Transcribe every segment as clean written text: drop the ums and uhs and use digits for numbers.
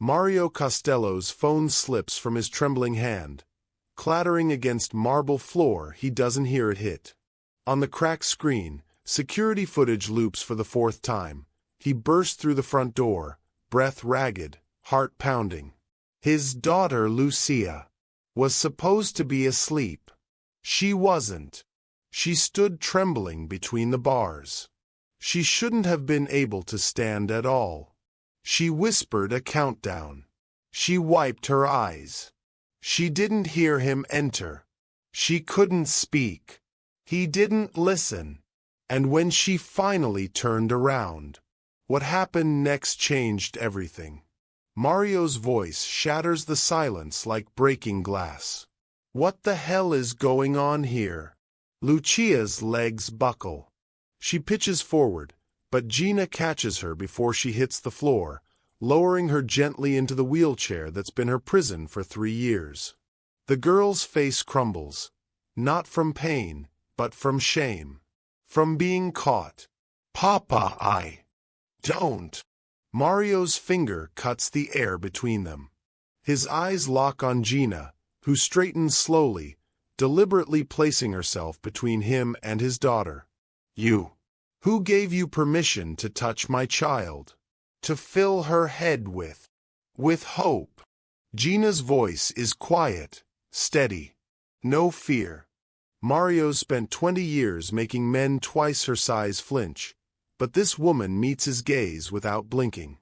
Mario Costello's phone slips from his trembling hand. Clattering against marble floor, he doesn't hear it hit. On the cracked screen, security footage loops for the fourth time. He burst through the front door, breath ragged, heart pounding. His daughter, Lucia, was supposed to be asleep. She wasn't. She stood trembling between the bars. She shouldn't have been able to stand at all. She whispered a countdown. She wiped her eyes. She didn't hear him enter. She couldn't speak. He didn't listen. And when she finally turned around, what happened next changed everything. Mario's voice shatters the silence like breaking glass. What the hell is going on here? Lucia's legs buckle. She pitches forward, but Gina catches her before she hits the floor, lowering her gently into the wheelchair that's been her prison for 3 years. The girl's face crumbles, not from pain, but from shame. From being caught. Papa, I don't. Mario's finger cuts the air between them. His eyes lock on Gina, who straightens slowly, deliberately placing herself between him and his daughter. You. Who gave you permission to touch my child? To fill her head with hope. Gina's voice is quiet, steady. No fear. Mario spent 20 years making men twice her size flinch, but this woman meets his gaze without blinking.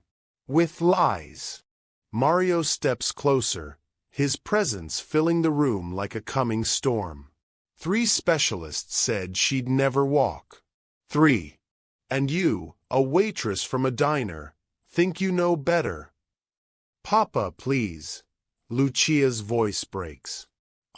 With lies. Mario steps closer, his presence filling the room like a coming storm. 3 specialists said she'd never walk. 3. And you, a waitress from a diner, think you know better. Papa, please. Lucia's voice breaks.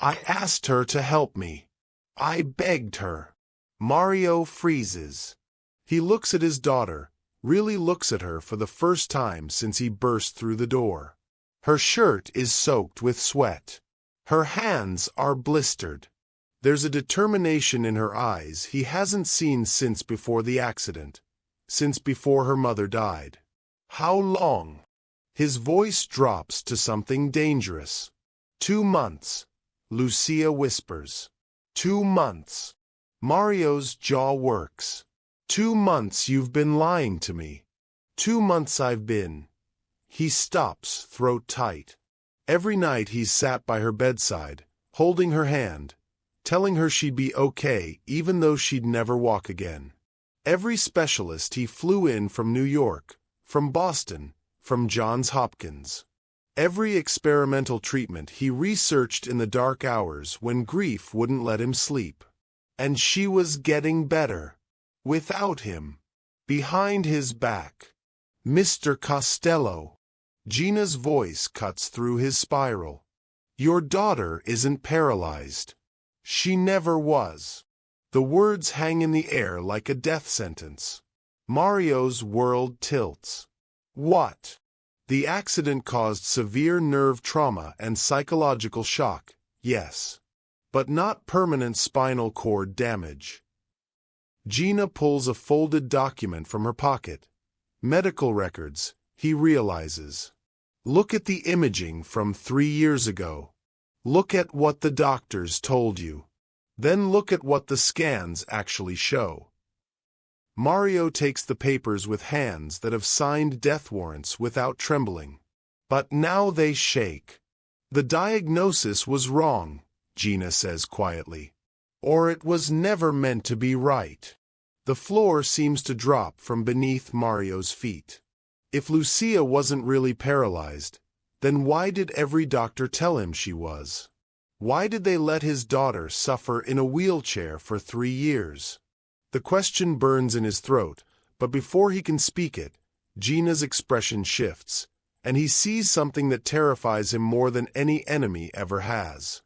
I asked her to help me. I begged her. Mario freezes. He looks at his daughter, really looks at her for the first time since he burst through the door. Her shirt is soaked with sweat. Her hands are blistered. There's a determination in her eyes he hasn't seen since before the accident, since before her mother died. How long? His voice drops to something dangerous. 2 months, Lucia whispers. 2 months. Mario's jaw works. 2 months you've been lying to me. 2 months I've been. He stops, throat tight. Every night he's sat by her bedside, holding her hand, telling her she'd be okay even though she'd never walk again. Every specialist he flew in from New York, from Boston, from Johns Hopkins. Every experimental treatment he researched in the dark hours when grief wouldn't let him sleep. And she was getting better. Without him. Behind his back. Mr. Costello. Gina's voice cuts through his spiral. Your daughter isn't paralyzed. She never was. The words hang in the air like a death sentence. Mario's world tilts. What? The accident caused severe nerve trauma and psychological shock, yes. But not permanent spinal cord damage. Gina pulls a folded document from her pocket. Medical records, he realizes. Look at the imaging from 3 years ago. Look at what the doctors told you. Then look at what the scans actually show. Mario takes the papers with hands that have signed death warrants without trembling. But now they shake. The diagnosis was wrong, Gina says quietly. Or it was never meant to be right. The floor seems to drop from beneath Mario's feet. If Lucia wasn't really paralyzed, then why did every doctor tell him she was? Why did they let his daughter suffer in a wheelchair for 3 years? The question burns in his throat, but before he can speak it, Gina's expression shifts, and he sees something that terrifies him more than any enemy ever has.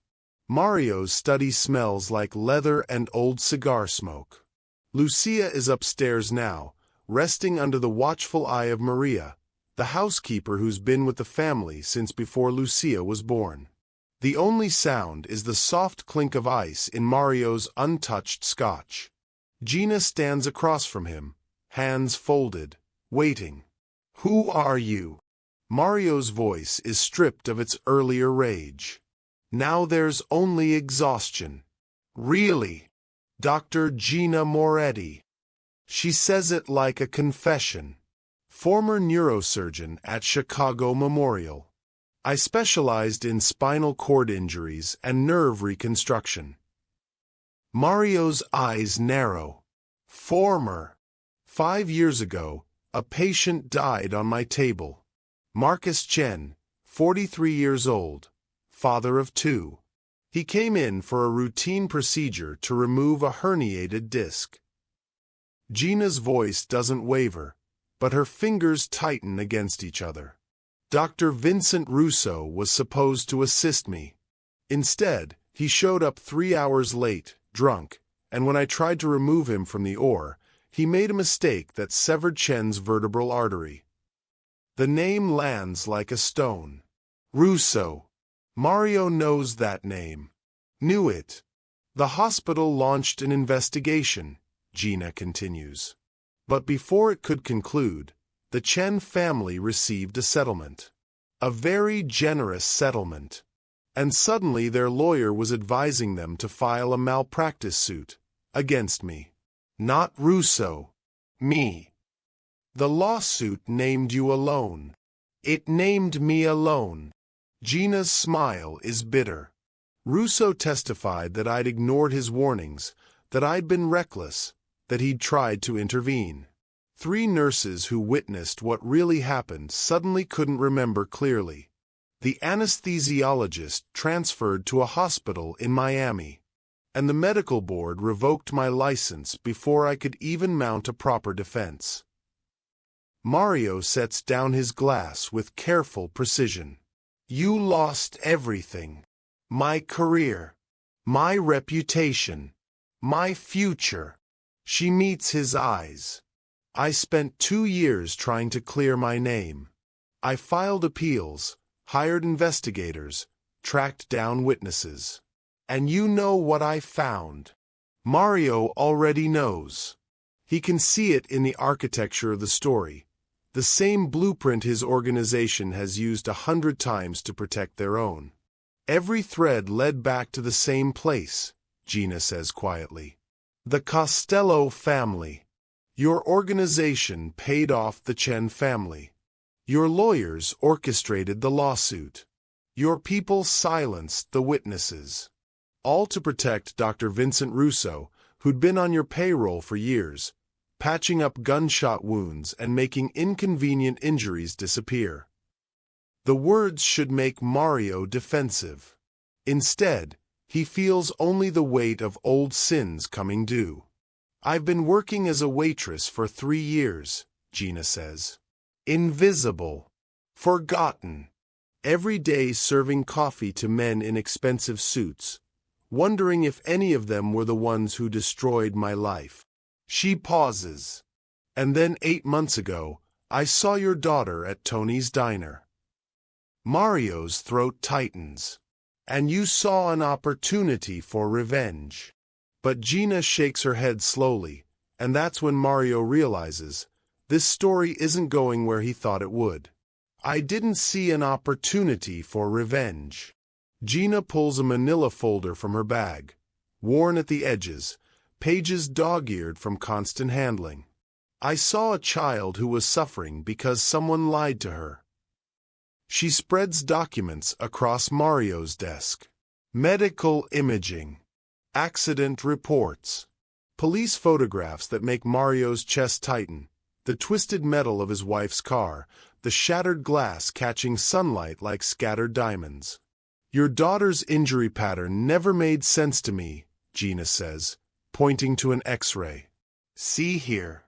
Mario's study smells like leather and old cigar smoke. Lucia is upstairs now, resting under the watchful eye of Maria, the housekeeper who's been with the family since before Lucia was born. The only sound is the soft clink of ice in Mario's untouched scotch. Gina stands across from him, hands folded, waiting. Who are you? Mario's voice is stripped of its earlier rage. Now there's only exhaustion. Really? Dr. Gina Moretti. She says it like a confession. Former neurosurgeon at Chicago Memorial. I specialized in spinal cord injuries and nerve reconstruction. Mario's eyes narrow. Former. 5 years ago, a patient died on my table. Marcus Chen, 43 years old, father of 2. He came in for a routine procedure to remove a herniated disc. Gina's voice doesn't waver, but her fingers tighten against each other. Dr. Vincent Russo was supposed to assist me. Instead, he showed up 3 hours late, drunk, and when I tried to remove him from the OR, he made a mistake that severed Chen's vertebral artery. The name lands like a stone. Russo. Mario knows that name. Knew it. The hospital launched an investigation, Gina continues. But before it could conclude, the Chen family received a settlement. A very generous settlement. And suddenly their lawyer was advising them to file a malpractice suit against me. Not Russo. Me. The lawsuit named you alone. It named me alone. Gina's smile is bitter. Russo testified that I'd ignored his warnings, that I'd been reckless, that he'd tried to intervene. 3 nurses who witnessed what really happened suddenly couldn't remember clearly. The anesthesiologist transferred to a hospital in Miami, and the medical board revoked my license before I could even mount a proper defense. Mario sets down his glass with careful precision. You lost everything. My career. My reputation. My future. She meets his eyes. I spent 2 years trying to clear my name. I filed appeals, hired investigators, tracked down witnesses. And you know what I found. Mario already knows. He can see it in the architecture of the story, the same blueprint his organization has used 100 times to protect their own. Every thread led back to the same place, Gina says quietly. The Costello family. Your organization paid off the Chen family. Your lawyers orchestrated the lawsuit. Your people silenced the witnesses. All to protect Dr. Vincent Russo, who'd been on your payroll for years, patching up gunshot wounds and making inconvenient injuries disappear. The words should make Mario defensive. Instead, he feels only the weight of old sins coming due. I've been working as a waitress for 3 years, Gina says. Invisible. Forgotten. Every day serving coffee to men in expensive suits, wondering if any of them were the ones who destroyed my life. She pauses. And then 8 months ago, I saw your daughter at Tony's diner. Mario's throat tightens. And you saw an opportunity for revenge. But Gina shakes her head slowly, and that's when Mario realizes, this story isn't going where he thought it would. I didn't see an opportunity for revenge. Gina pulls a manila folder from her bag, worn at the edges, pages dog-eared from constant handling. I saw a child who was suffering because someone lied to her. She spreads documents across Mario's desk. Medical imaging. Accident reports. Police photographs that make Mario's chest tighten. The twisted metal of his wife's car. The shattered glass catching sunlight like scattered diamonds. Your daughter's injury pattern never made sense to me, Gina says, pointing to an X-ray. See here.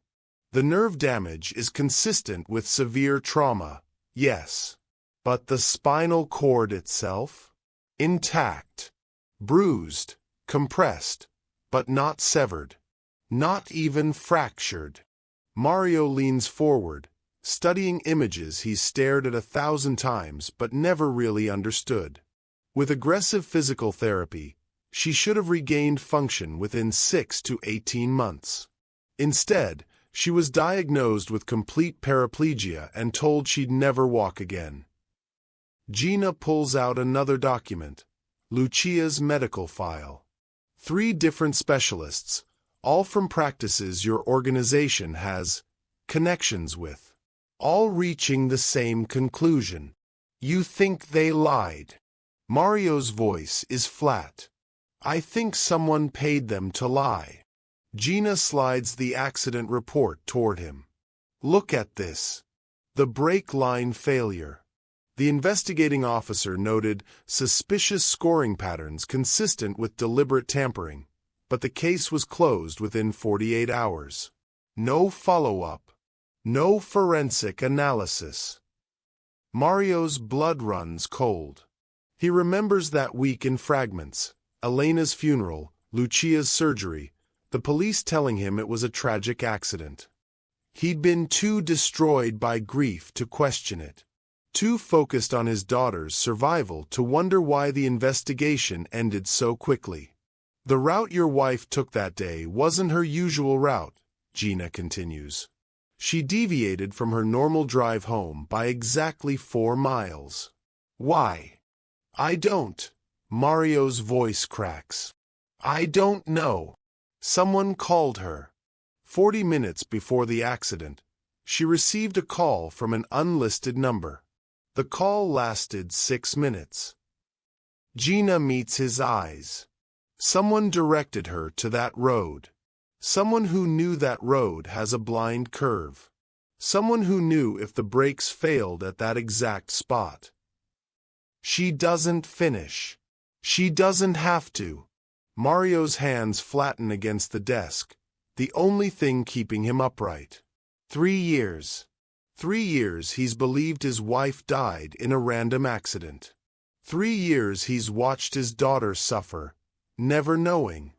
The nerve damage is consistent with severe trauma, yes. But the spinal cord itself? Intact. Bruised, compressed, but not severed. Not even fractured. Mario leans forward, studying images he's stared at 1,000 times but never really understood. With aggressive physical therapy, she should have regained function within 6 to 18 months. Instead, She was diagnosed with complete paraplegia and told she'd never walk again. Gina pulls out another document, Lucia's medical file. 3 different specialists, all from practices your organization has connections with, all reaching the same conclusion. You think they lied? Mario's voice is flat. I think someone paid them to lie. Gina slides the accident report toward him. Look at this. The brake line failure. The investigating officer noted suspicious scoring patterns consistent with deliberate tampering, but the case was closed within 48 hours. No follow-up. No forensic analysis. Mario's blood runs cold. He remembers that week in fragments, Elena's funeral, Lucia's surgery, the police telling him it was a tragic accident. He'd been too destroyed by grief to question it, too focused on his daughter's survival to wonder why the investigation ended so quickly. The route your wife took that day wasn't her usual route, Gina continues. She deviated from her normal drive home by exactly 4 miles. Why? I don't. Mario's voice cracks. I don't know. Someone called her. 40 minutes before the accident, she received a call from an unlisted number. The call lasted 6 minutes. Gina meets his eyes. Someone directed her to that road. Someone who knew that road has a blind curve. Someone who knew if the brakes failed at that exact spot. She doesn't finish. She doesn't have to. Mario's hands flatten against the desk, the only thing keeping him upright. 3 years. 3 years he's believed his wife died in a random accident. 3 years he's watched his daughter suffer, never knowing.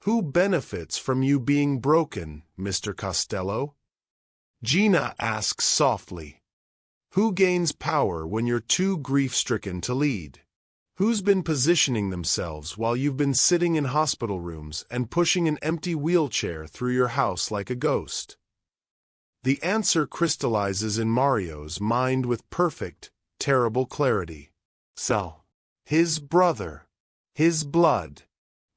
Who benefits from you being broken, Mr. Costello? Gina asks softly. Who gains power when you're too grief-stricken to lead? Who's been positioning themselves while you've been sitting in hospital rooms and pushing an empty wheelchair through your house like a ghost? The answer crystallizes in Mario's mind with perfect, terrible clarity. So, his brother. His blood.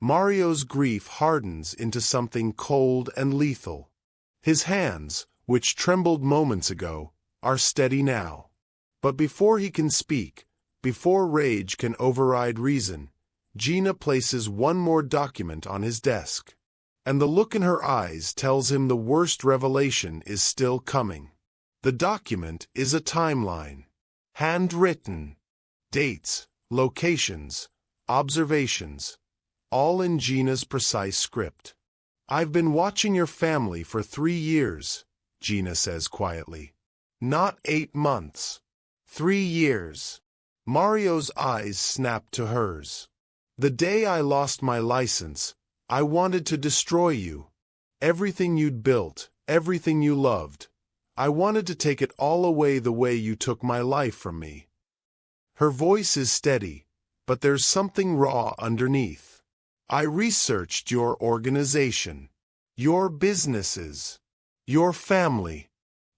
Mario's grief hardens into something cold and lethal. His hands, which trembled moments ago, are steady now. But before he can speak, before rage can override reason, Gina places one more document on his desk. And the look in her eyes tells him the worst revelation is still coming. The document is a timeline. Handwritten. Dates, locations, observations, all in Gina's precise script. I've been watching your family for 3 years, Gina says quietly. Not 8 months. 3 years. Mario's eyes snap to hers. The day I lost my license, I wanted to destroy you. Everything you'd built, everything you loved. I wanted to take it all away the way you took my life from me. Her voice is steady, but there's something raw underneath. I researched your organization, your businesses, your family.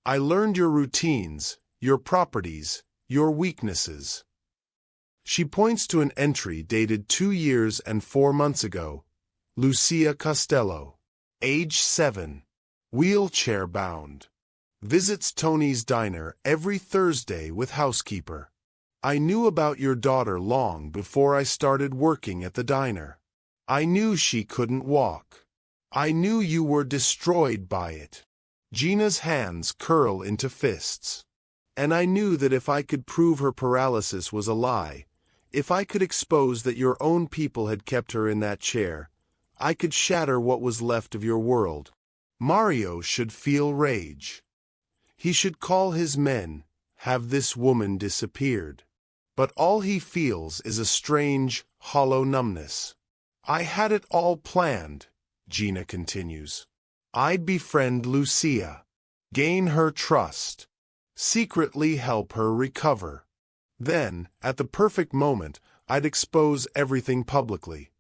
I learned your routines, your properties, your weaknesses. She points to an entry dated 2 years and 4 months ago. Lucia Costello, age 7, wheelchair-bound. Visits Tony's diner every Thursday with housekeeper. I knew about your daughter long before I started working at the diner. I knew she couldn't walk. I knew you were destroyed by it. Gina's hands curl into fists. And I knew that if I could prove her paralysis was a lie, if I could expose that your own people had kept her in that chair, I could shatter what was left of your world. Mario should feel rage. He should call his men, have this woman disappeared. But all he feels is a strange, hollow numbness. I had it all planned, Gina continues. I'd befriend Lucia, gain her trust, secretly help her recover. Then, at the perfect moment, I'd expose everything publicly.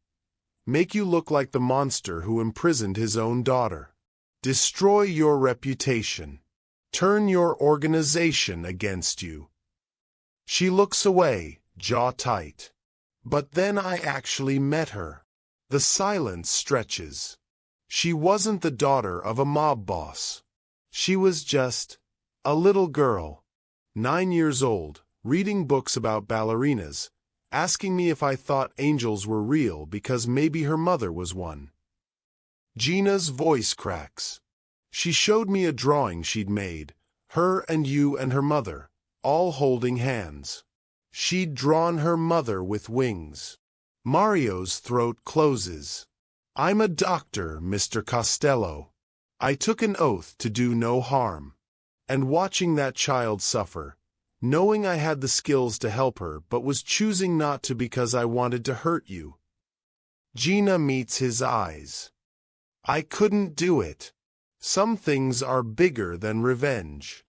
Make you look like the monster who imprisoned his own daughter. destroy your reputation, turn your organization against you. She looks away, jaw tight. But then I actually met her. The silence stretches. She wasn't the daughter of a mob boss. She was just a little girl, 9 years old, reading books about ballerinas, asking me if I thought angels were real because maybe her mother was one. Gina's voice cracks. She showed me a drawing she'd made, her and you and her mother, all holding hands. She'd drawn her mother with wings. Mario's throat closes. I'm a doctor, Mr. Costello. I took an oath to do no harm. And watching that child suffer, knowing I had the skills to help her but was choosing not to because I wanted to hurt you. Gina meets his eyes. I couldn't do it. Some things are bigger than revenge.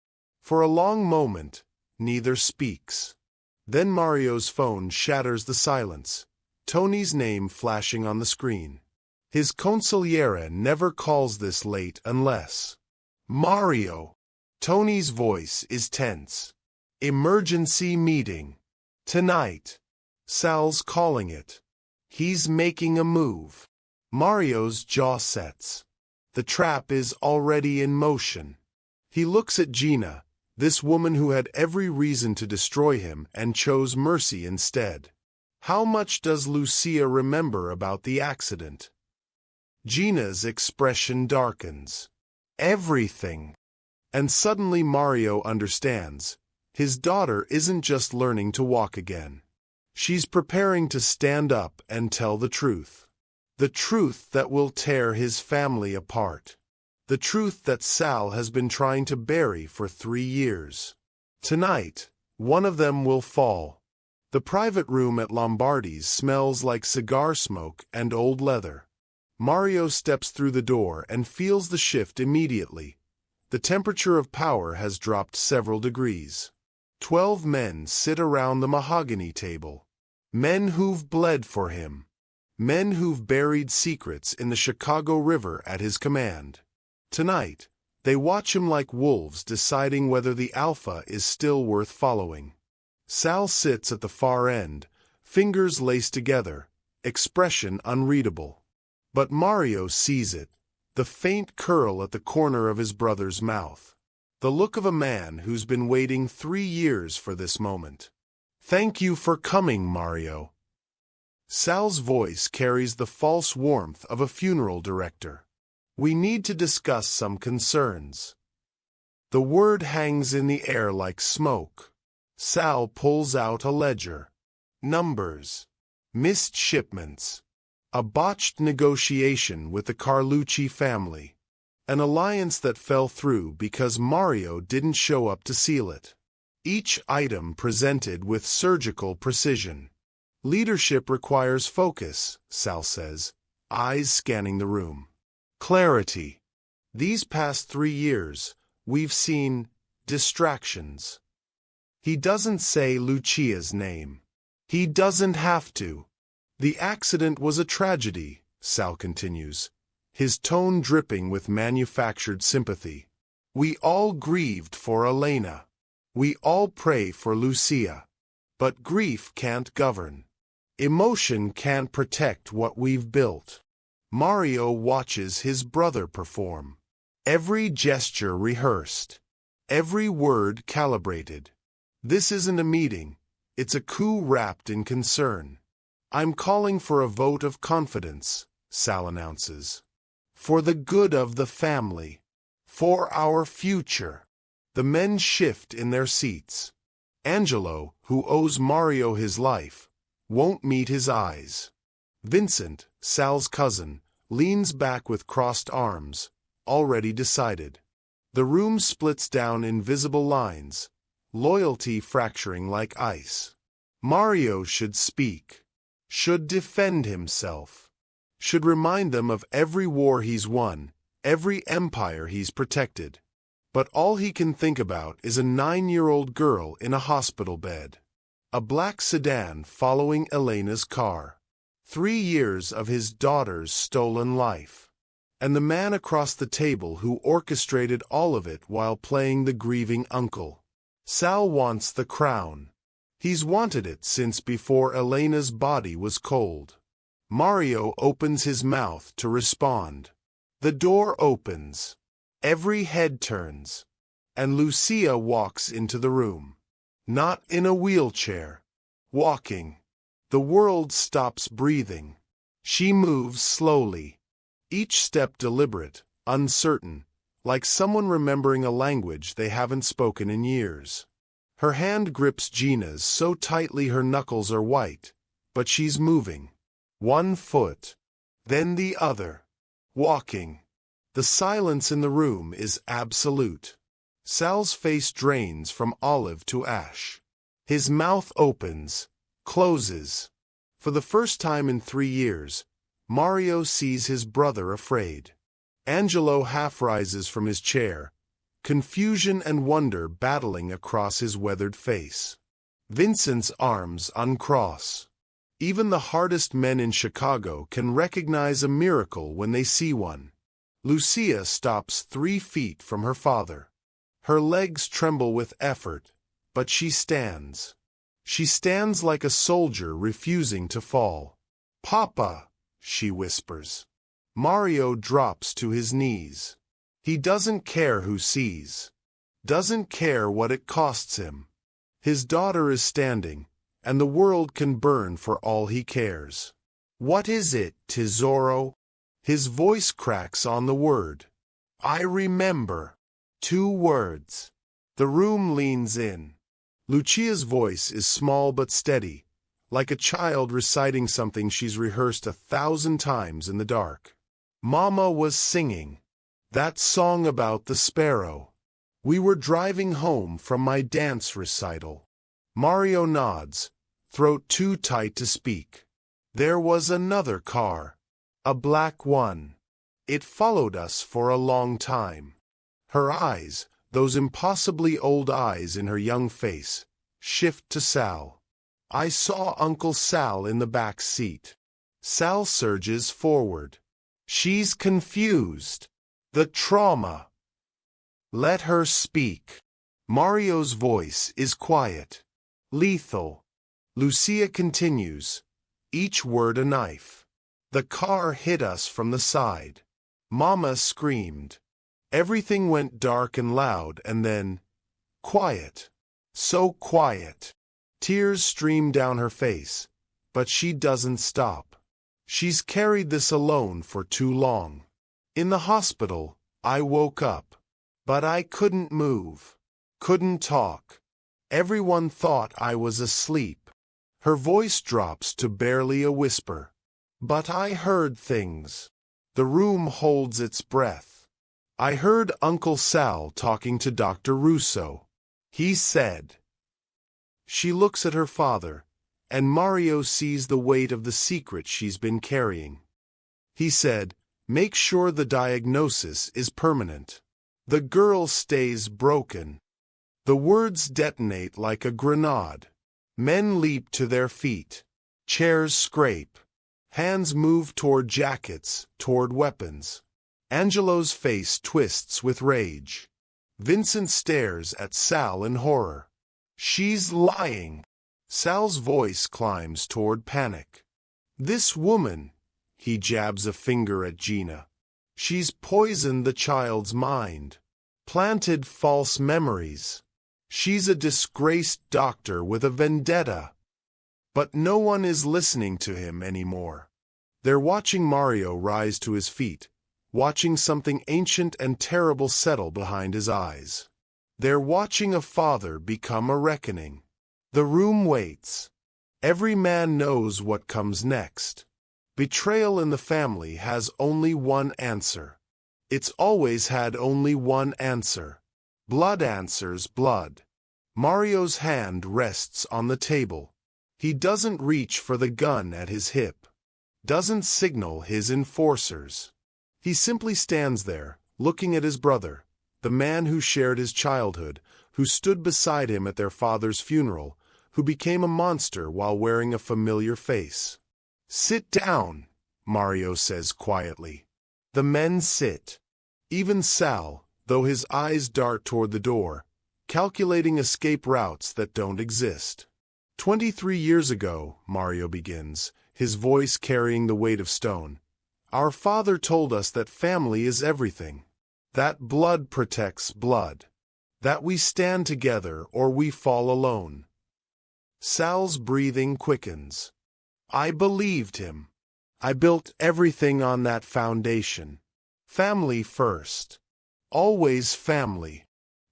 For a long moment, neither speaks. Then Mario's phone shatters the silence, Tony's name flashing on the screen. His consigliere never calls this late unless... Mario! Tony's voice is tense. Emergency meeting. Tonight. Sal's calling it. He's making a move. Mario's jaw sets. The trap is already in motion. He looks at Gina, this woman who had every reason to destroy him and chose mercy instead. How much does Lucia remember about the accident? Gina's expression darkens. Everything. And suddenly Mario understands. His daughter isn't just learning to walk again. She's preparing to stand up and tell the truth. The truth that will tear his family apart. The truth that Sal has been trying to bury for 3 years. Tonight, one of them will fall. The private room at Lombardi's smells like cigar smoke and old leather. Mario steps through the door and feels the shift immediately. The temperature of power has dropped several degrees. 12 men sit around the mahogany table. Men who've bled for him. Men who've buried secrets in the Chicago River at his command. Tonight, they watch him like wolves deciding whether the alpha is still worth following. Sal sits at the far end, fingers laced together, expression unreadable. But Mario sees it, the faint curl at the corner of his brother's mouth. The look of a man who's been waiting 3 years for this moment. Thank you for coming, Mario. Sal's voice carries the false warmth of a funeral director. We need to discuss some concerns. The word hangs in the air like smoke. Sal pulls out a ledger. Numbers. Missed shipments. A botched negotiation with the Carlucci family. An alliance that fell through because Mario didn't show up to seal it. Each item presented with surgical precision. Leadership requires focus, Sal says, eyes scanning the room. Clarity. These past 3 years, we've seen distractions. He doesn't say Lucia's name. He doesn't have to. The accident was a tragedy, Sal continues, his tone dripping with manufactured sympathy. We all grieved for Elena. We all pray for Lucia. But grief can't govern. Emotion can't protect what we've built. Mario watches his brother perform. Every gesture rehearsed. Every word calibrated. This isn't a meeting. It's a coup wrapped in concern. I'm calling for a vote of confidence, Sal announces. For the good of the family. For our future. The men shift in their seats. Angelo, who owes Mario his life, won't meet his eyes. Vincent, Sal's cousin, leans back with crossed arms, already decided. The room splits down invisible lines, loyalty fracturing like ice. Mario should speak, should defend himself, should remind them of every war he's won, every empire he's protected. But all he can think about is a 9-year-old girl in a hospital bed. A black sedan following Elena's car. 3 years of his daughter's stolen life. and the man across the table who orchestrated all of it while playing the grieving uncle. Sal wants the crown. He's wanted it since before Elena's body was cold. Mario opens his mouth to respond. The door opens. Every head turns. And Lucia walks into the room. Not in a wheelchair. Walking. The world stops breathing. She moves slowly. Each step deliberate, uncertain, like someone remembering a language they haven't spoken in years. Her hand grips Gina's so tightly her knuckles are white, but she's moving. One foot, then the other. Walking. The silence in the room is absolute. Sal's face drains from olive to ash. His mouth opens, closes. For the first time in 3 years, Mario sees his brother afraid. Angelo half rises from his chair, confusion and wonder battling across his weathered face. Vincent's arms uncross. Even the hardest men in Chicago can recognize a miracle when they see one. Lucia stops 3 feet from her father. Her legs tremble with effort, but she stands. She stands like a soldier refusing to fall. "Papa," she whispers. Mario drops to his knees. He doesn't care who sees. Doesn't care what it costs him. His daughter is standing, and the world can burn for all he cares. "What is it, tesoro?" His voice cracks on the word. "I remember." 2 words. The room leans in. Lucia's voice is small but steady, like a child reciting something she's rehearsed 1,000 times in the dark. "Mama was singing. That song about the sparrow. We were driving home from my dance recital." Mario nods, throat too tight to speak. "There was another car. A black one. It followed us for a long time." Her eyes, those impossibly old eyes in her young face, shift to Sal. "I saw Uncle Sal in the back seat." Sal surges forward. She's confused. The trauma. "Let her speak." Mario's voice is quiet. Lethal. Lucia continues, each word a knife. "The car hit us from the side. Mama screamed. Everything went dark and loud and then, quiet. So quiet. Tears stream down her face, but she doesn't stop. She's carried this alone for too long. In the hospital, I woke up. But I couldn't move. Couldn't talk. Everyone thought I was asleep." Her voice drops to barely a whisper. "But I heard things." The room holds its breath. "I heard Uncle Sal talking to Dr. Russo. He said." She looks at her father, and Mario sees the weight of the secret she's been carrying. "He said, make sure the diagnosis is permanent. The girl stays broken." The words detonate like a grenade. Men leap to their feet. Chairs scrape. Hands move toward jackets, toward weapons. Angelo's face twists with rage. Vincent stares at Sal in horror. "She's lying." Sal's voice climbs toward panic. "This woman," he jabs a finger at Gina. "She's poisoned the child's mind. Planted false memories. She's a disgraced doctor with a vendetta." But no one is listening to him anymore. They're watching Mario rise to his feet, watching something ancient and terrible settle behind his eyes. They're watching a father become a reckoning. The room waits. Every man knows what comes next. Betrayal in the family has only one answer. It's always had only one answer. Blood answers blood. Mario's hand rests on the table. He doesn't reach for the gun at his hip. Doesn't signal his enforcers. He simply stands there, looking at his brother, the man who shared his childhood, who stood beside him at their father's funeral, who became a monster while wearing a familiar face. "Sit down," Mario says quietly. The men sit. Even Sal, though his eyes dart toward the door, calculating escape routes that don't exist. 23 years ago, Mario begins, his voice carrying the weight of stone, our father told us that family is everything. That blood protects blood. That we stand together or we fall alone. Sal's breathing quickens. I believed him. I built everything on that foundation. Family first. Always family.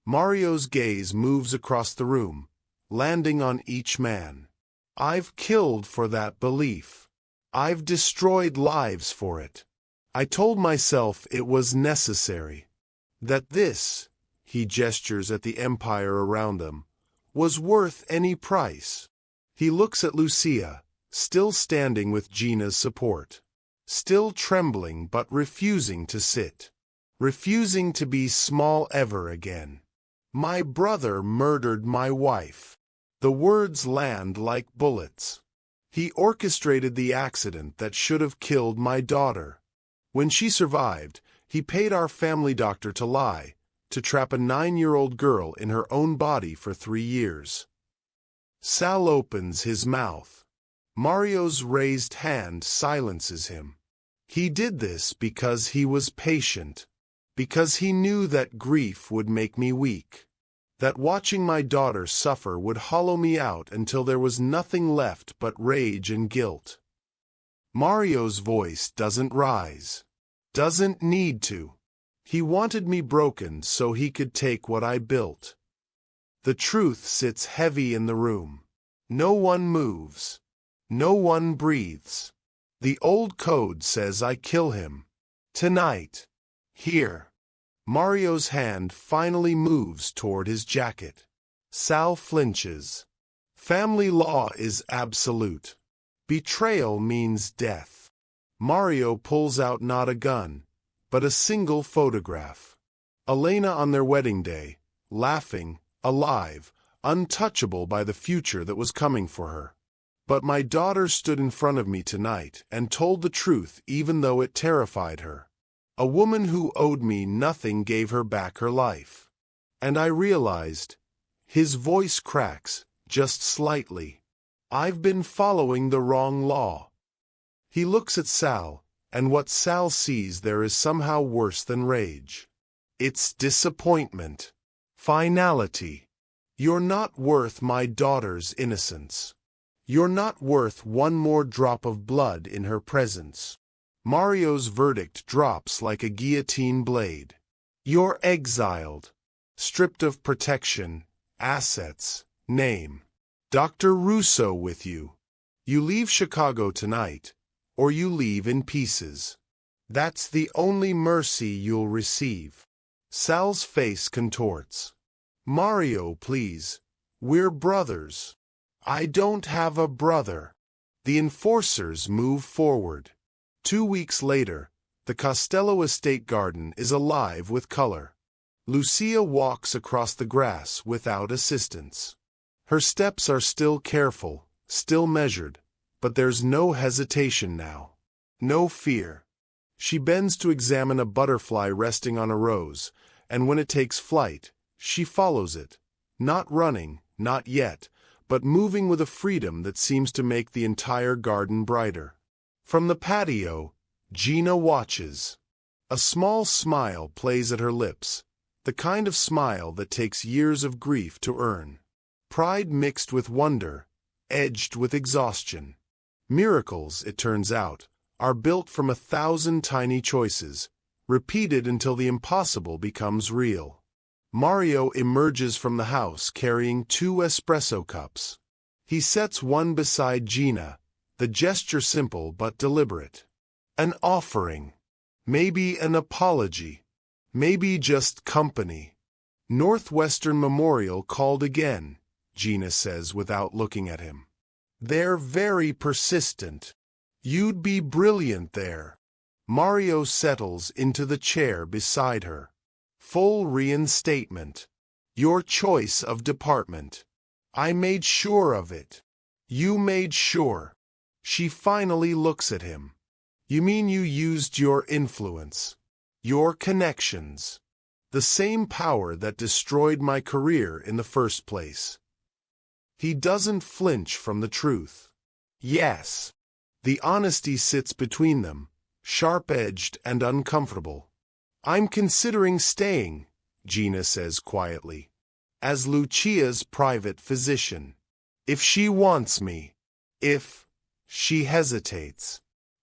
Mario's gaze moves across the room, landing on each man. I've killed for that belief. I've destroyed lives for it. I told myself it was necessary. That this, he gestures at the empire around them, was worth any price. He looks at Lucia, still standing with Gina's support. Still trembling but refusing to sit. Refusing to be small ever again. My brother murdered my wife. The words land like bullets. He orchestrated the accident that should have killed my daughter. When she survived, he paid our family doctor to lie, to trap a 9-year-old girl in her own body for 3 years. Sal opens his mouth. Mario's raised hand silences him. He did this because he was patient. Because he knew that grief would make me weak. That watching my daughter suffer would hollow me out until there was nothing left but rage and guilt. Mario's voice doesn't rise. Doesn't need to. He wanted me broken so he could take what I built. The truth sits heavy in the room. No one moves. No one breathes. The old code says I kill him. Tonight. Here. Mario's hand finally moves toward his jacket. Sal flinches. Family law is absolute. Betrayal means death. Mario pulls out not a gun, but a single photograph. Elena on their wedding day, laughing, alive, untouchable by the future that was coming for her. But my daughter stood in front of me tonight and told the truth even though it terrified her. A woman who owed me nothing gave her back her life. And I realized, his voice cracks, just slightly. I've been following the wrong law. He looks at Sal, and what Sal sees there is somehow worse than rage. It's disappointment. Finality. You're not worth my daughter's innocence. You're not worth one more drop of blood in her presence. Mario's verdict drops like a guillotine blade. You're exiled. Stripped of protection, assets, name. Dr. Russo with you. You leave Chicago tonight, or you leave in pieces. That's the only mercy you'll receive. Sal's face contorts. Mario, please. We're brothers. I don't have a brother. The enforcers move forward. 2 weeks later, the Costello estate garden is alive with color. Lucia walks across the grass without assistance. Her steps are still careful, still measured, but there's no hesitation now. No fear. She bends to examine a butterfly resting on a rose, and when it takes flight, she follows it. Not running, not yet, but moving with a freedom that seems to make the entire garden brighter. From the patio, Gina watches. A small smile plays at her lips, the kind of smile that takes years of grief to earn. Pride mixed with wonder, edged with exhaustion. Miracles, it turns out, are built from 1,000 tiny choices, repeated until the impossible becomes real. Mario emerges from the house carrying 2 espresso cups. He sets one beside Gina, the gesture simple but deliberate. An offering. Maybe an apology. Maybe just company. Northwestern Memorial called again, Gina says without looking at him. They're very persistent. You'd be brilliant there. Mario settles into the chair beside her. Full reinstatement. Your choice of department. I made sure of it. You made sure. She finally looks at him. You mean you used your influence, your connections, the same power that destroyed my career in the first place. He doesn't flinch from the truth. Yes. The honesty sits between them, sharp-edged and uncomfortable. I'm considering staying, Gina says quietly, as Lucia's private physician. If she wants me. If she hesitates.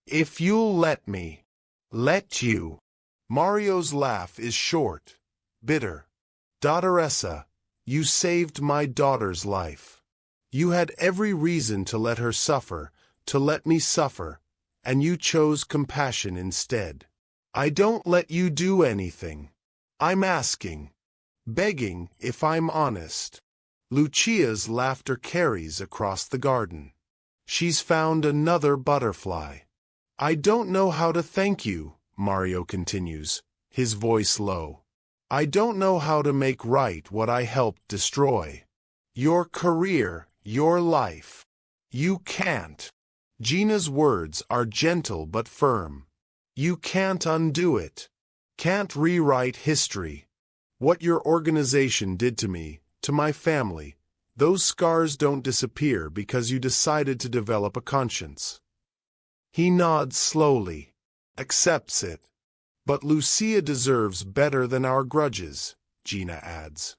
If you'll let me. Let you. Mario's laugh is short, bitter. Daughteressa, you saved my daughter's life. You had every reason to let her suffer, to let me suffer, and you chose compassion instead. I don't let you do anything. I'm asking, begging if I'm honest. Lucia's laughter carries across the garden. She's found another butterfly. I don't know how to thank you, Mario continues, his voice low. I don't know how to make right what I helped destroy. Your career, your life. You can't. Gina's words are gentle but firm. You can't undo it. Can't rewrite history. What your organization did to me, to my family, those scars don't disappear because you decided to develop a conscience. He nods slowly, accepts it. But Lucia deserves better than our grudges, Gina adds.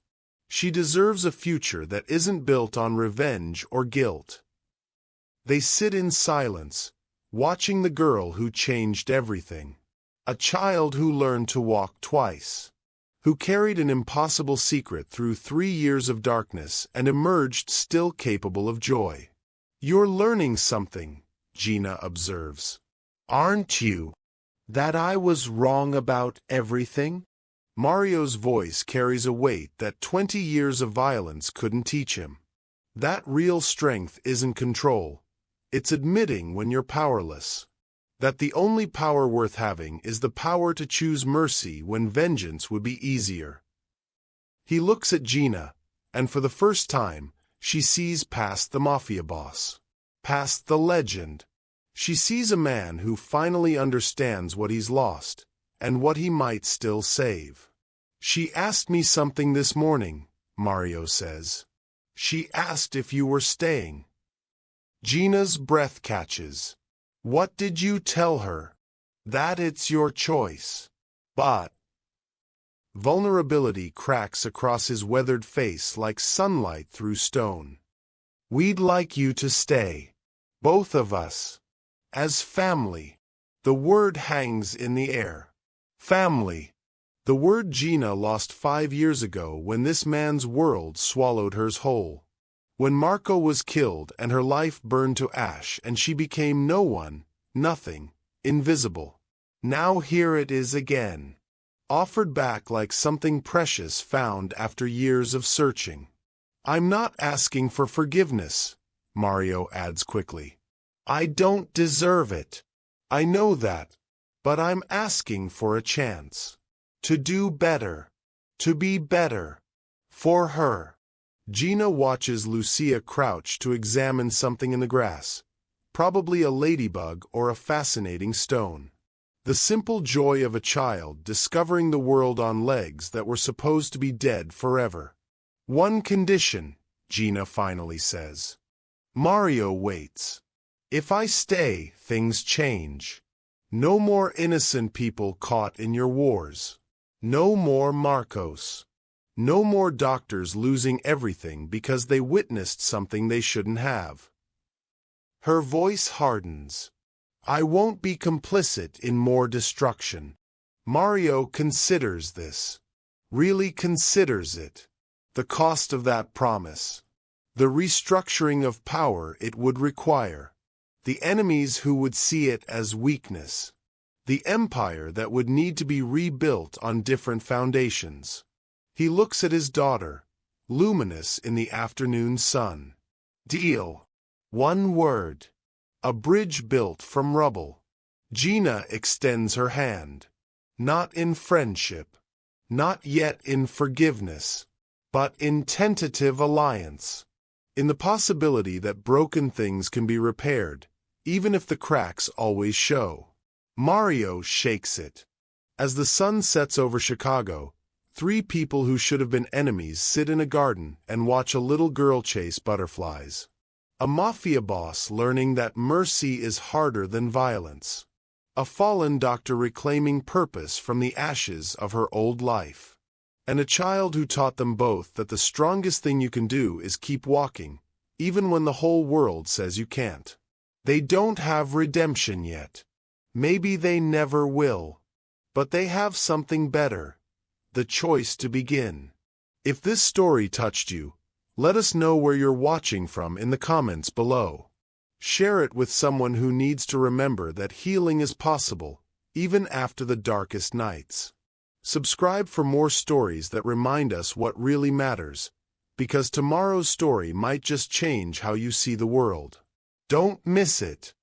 She deserves a future that isn't built on revenge or guilt. They sit in silence, watching the girl who changed everything. A child who learned to walk twice. Who carried an impossible secret through 3 years of darkness and emerged still capable of joy. You're learning something, Gina observes. Aren't you? That I was wrong about everything? Mario's voice carries a weight that 20 years of violence couldn't teach him. That real strength isn't control. It's admitting when you're powerless. That the only power worth having is the power to choose mercy when vengeance would be easier. He looks at Gina, and for the first time, she sees past the Mafia boss. Past the legend. She sees a man who finally understands what he's lost, and what he might still save. She asked me something this morning, Mario says. She asked if you were staying. Gina's breath catches. What did you tell her? That it's your choice. But vulnerability cracks across his weathered face like sunlight through stone. We'd like you to stay. Both of us. As family. The word hangs in the air. Family. The word Gina lost 5 years ago when this man's world swallowed hers whole. When Marco was killed and her life burned to ash and she became no one, nothing, invisible. Now here it is again. Offered back like something precious found after years of searching. I'm not asking for forgiveness, Mario adds quickly. I don't deserve it. I know that. But I'm asking for a chance. To do better. To be better. For her. Gina watches Lucia crouch to examine something in the grass. Probably a ladybug or a fascinating stone. The simple joy of a child discovering the world on legs that were supposed to be dead forever. One condition, Gina finally says. Mario waits. If I stay, things change. No more innocent people caught in your wars. No more Marcos. No more doctors losing everything because they witnessed something they shouldn't have. Her voice hardens. I won't be complicit in more destruction. Mario considers this. Really considers it. The cost of that promise. The restructuring of power it would require. The enemies who would see it as weakness. The empire that would need to be rebuilt on different foundations. He looks at his daughter, luminous in the afternoon sun. Deal. One word. A bridge built from rubble. Gina extends her hand. Not in friendship. Not yet in forgiveness. But in tentative alliance. In the possibility that broken things can be repaired, even if the cracks always show. Mario shakes it. As the sun sets over Chicago, three people who should have been enemies sit in a garden and watch a little girl chase butterflies. A mafia boss learning that mercy is harder than violence. A fallen doctor reclaiming purpose from the ashes of her old life. And a child who taught them both that the strongest thing you can do is keep walking, even when the whole world says you can't. They don't have redemption yet. Maybe they never will. But they have something better. The choice to begin. If this story touched you, let us know where you're watching from in the comments below. Share it with someone who needs to remember that healing is possible, even after the darkest nights. Subscribe for more stories that remind us what really matters, because tomorrow's story might just change how you see the world. Don't miss it.